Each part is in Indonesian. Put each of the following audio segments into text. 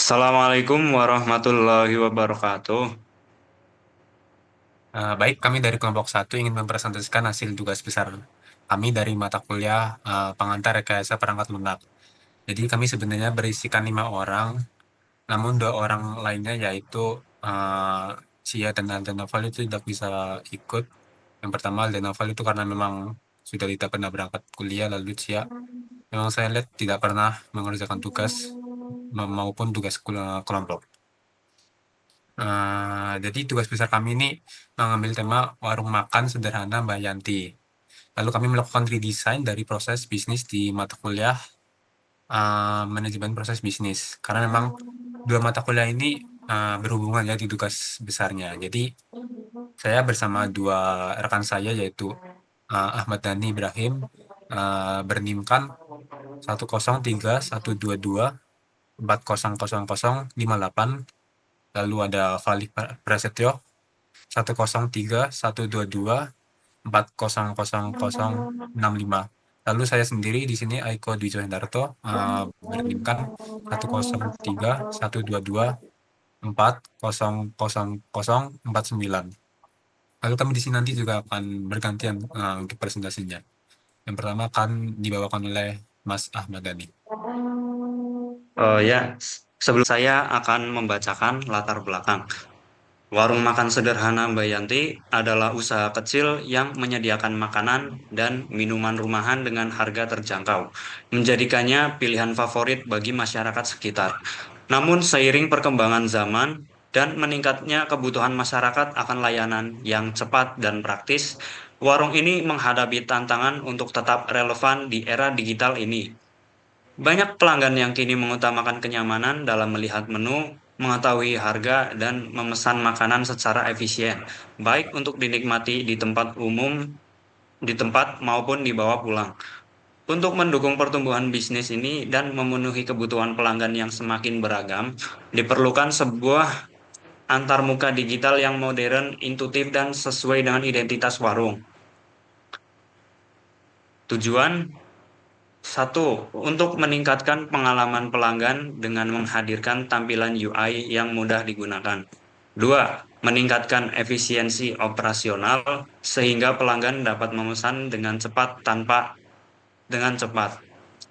Assalamualaikum warahmatullahi wabarakatuh. Baik, kami dari kelompok satu ingin mempresentasikan hasil tugas besar kami dari mata kuliah pengantar rekayasa perangkat lunak. Jadi kami sebenarnya berisikan 5 orang, namun 2 orang lainnya yaitu Cia dan Aldenafal itu tidak bisa ikut. Yang pertama Aldenafal itu karena memang sudah tidak pernah berangkat kuliah, lalu Cia memang saya lihat tidak pernah mengerjakan tugas maupun tugas kelompok. Jadi tugas besar kami ini mengambil tema warung makan sederhana Mbak Yanti. Lalu kami melakukan redesign dari proses bisnis di mata kuliah manajemen proses bisnis. Karena memang dua mata kuliah ini berhubungan ya di tugas besarnya. Jadi saya bersama dua rekan saya yaitu Ahmad Dhani Ibrahim bernimkan 103 122 400058. Lalu ada Falik Prasetyo 103 122 400065. Lalu saya sendiri di sini Aiko Dwi Hendarto bernimkan 103 122 400049. Lalu kami di sini nanti juga akan bergantian untuk presentasinya. Yang pertama akan dibawakan oleh Mas Ahmad Dhani. Sebelum saya akan membacakan latar belakang. Warung makan sederhana Mbak Yanti adalah usaha kecil yang menyediakan makanan dan minuman rumahan dengan harga terjangkau, menjadikannya pilihan favorit bagi masyarakat sekitar. Namun seiring perkembangan zaman dan meningkatnya kebutuhan masyarakat akan layanan yang cepat dan praktis, warung ini menghadapi tantangan untuk tetap relevan di era digital ini. Banyak pelanggan yang kini mengutamakan kenyamanan dalam melihat menu, mengetahui harga, dan memesan makanan secara efisien, baik untuk dinikmati di tempat umum, di tempat maupun dibawa pulang. Untuk mendukung pertumbuhan bisnis ini dan memenuhi kebutuhan pelanggan yang semakin beragam, diperlukan sebuah antarmuka digital yang modern, intuitif, dan sesuai dengan identitas warung. Tujuan Satu, untuk meningkatkan pengalaman pelanggan dengan menghadirkan tampilan UI yang mudah digunakan. Dua, meningkatkan efisiensi operasional sehingga pelanggan dapat memesan dengan cepat.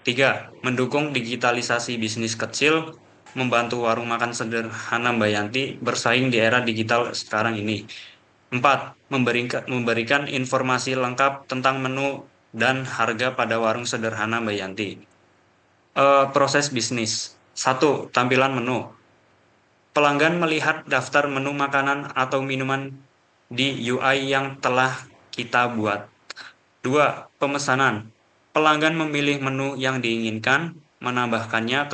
Tiga, mendukung digitalisasi bisnis kecil, membantu warung makan sederhana Mbak Yanti bersaing di era digital sekarang ini. Empat, memberikan informasi lengkap tentang menu dan harga pada warung sederhana Mbak Yanti. Proses bisnis. Satu, tampilan menu. Pelanggan melihat daftar menu makanan atau minuman di UI yang telah kita buat. Dua, pemesanan. Pelanggan memilih menu yang diinginkan, menambahkannya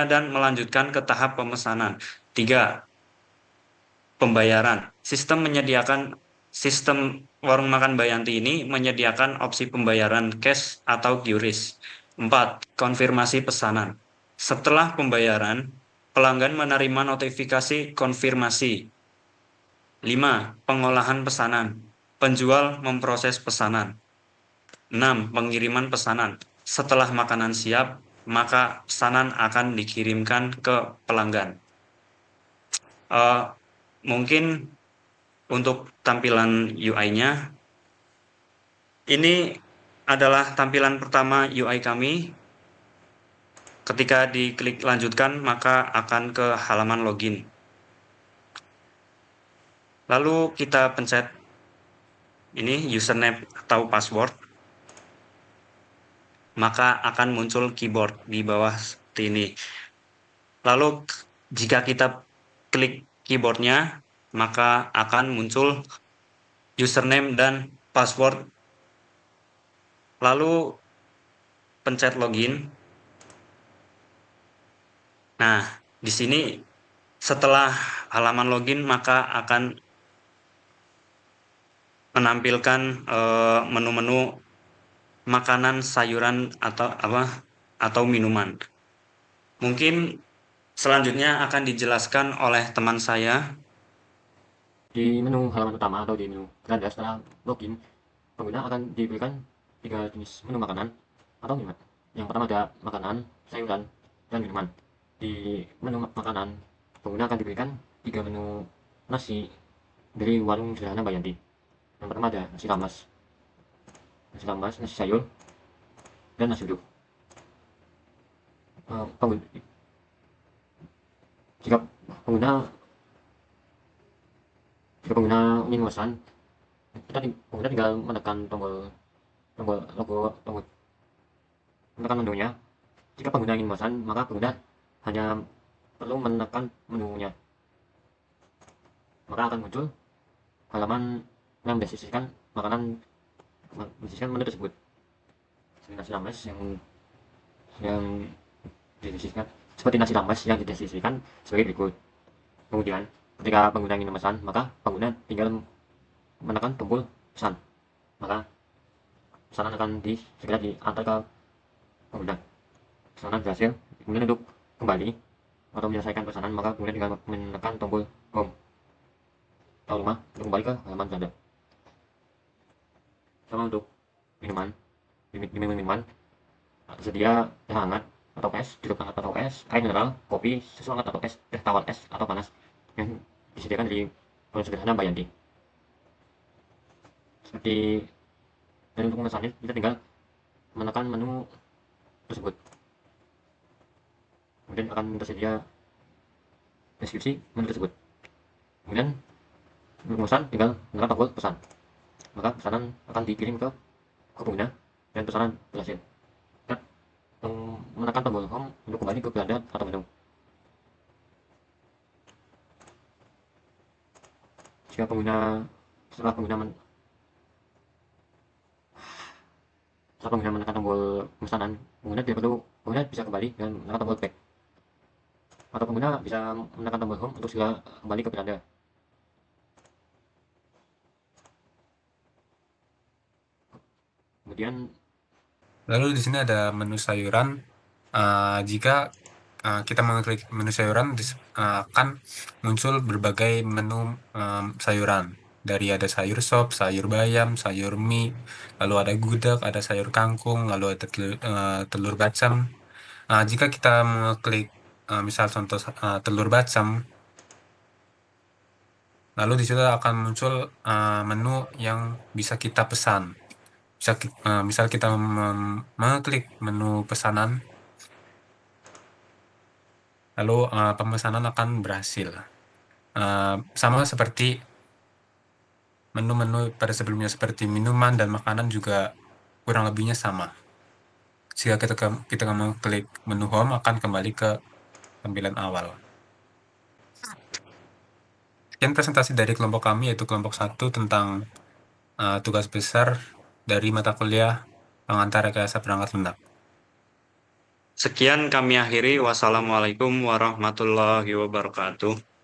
dan melanjutkan ke tahap pemesanan. Tiga, pembayaran. Sistem warung makan Bayanti ini menyediakan opsi pembayaran cash atau QRIS. 4. Konfirmasi pesanan. Setelah pembayaran, pelanggan menerima notifikasi konfirmasi. 5. Pengolahan pesanan. Penjual memproses pesanan. 6. Pengiriman pesanan. Setelah makanan siap, maka pesanan akan dikirimkan ke pelanggan. Eh, Mungkin untuk tampilan UI-nya, ini adalah tampilan pertama UI kami. Ketika diklik lanjutkan, maka akan ke halaman login. Lalu kita pencet ini username atau password, maka akan muncul keyboard di bawah seperti ini. Lalu jika kita klik keyboardnya, maka akan muncul username dan password. Lalu pencet login. Nah, di sini setelah halaman login maka akan menampilkan menu-menu makanan, sayuran atau minuman. Mungkin selanjutnya akan dijelaskan oleh teman saya. Di menu halaman utama atau di menu beranda setelah login, pengguna akan diberikan 3 jenis menu makanan atau minuman. Yang pertama ada makanan, sayuran, dan minuman. Di menu makanan, pengguna akan diberikan 3 menu nasi dari warung sederhana Mbak Yanti. Yang pertama ada nasi sayur, dan nasi uduk. Eh, pengguna- jika pengguna jika pengguna ingin memesan, pengguna tinggal menekan tombol tombol logo tombol menekan menunya. Jika pengguna ingin memesan, maka pengguna hanya perlu menekan menunya, maka akan muncul halaman yang mendeskripsikan mendeskripsikan menu tersebut. Nasi rames yang dideskripsikan seperti nasi rames yang dideskripsikan sebagai berikut. Kemudian, ketika pengguna ingin memesan, maka pengguna tinggal menekan tombol pesan. Maka pesanan akan segera diantar ke pengguna. Pesanan berhasil. Kemudian untuk kembali atau menyelesaikan pesanan, maka kemudian tinggal menekan tombol home atau rumah untuk kembali ke halaman Anda. Sama untuk minuman, minuman tersedia teh hangat atau es, jeruk hangat atau es, air mineral, kopi, susu hangat atau es, teh tawar es atau panas yang disediakan dari produk sederhana Mbak Yanti. Seperti dan untuk memesannya kita tinggal menekan menu tersebut. Kemudian akan tersedia deskripsi menu tersebut. Kemudian untuk memesan tinggal menekan tombol pesan. Maka pesanan akan dikirim ke pengguna dan pesanan berhasil. Dan menekan tombol home untuk kembali ke beranda atau menu. Jika setelah pengguna menekan tombol pemesanan, pengguna bisa kembali dan menekan tombol back. Atau pengguna bisa menekan tombol home untuk segera kembali ke beranda. Kemudian Lalu di sini ada menu sayuran. Jika kita mengklik menu sayuran, akan muncul berbagai menu sayuran. Dari ada sayur sop, sayur bayam, sayur mie, lalu ada gudeg, ada sayur kangkung, lalu ada telur bacem. Jika kita mengklik misal contoh telur bacem, lalu di situ akan muncul menu yang bisa kita pesan. Misal kita mengklik menu pesanan, lalu pemesanan akan berhasil. Sama seperti menu-menu pada sebelumnya, seperti minuman dan makanan juga kurang lebihnya sama. Jika kita mengklik menu home, akan kembali ke tampilan awal. Sekian presentasi dari kelompok kami, yaitu kelompok 1 tentang tugas besar dari mata kuliah pengantar rekayasa perangkat lunak. Sekian kami akhiri. Wassalamualaikum warahmatullahi wabarakatuh.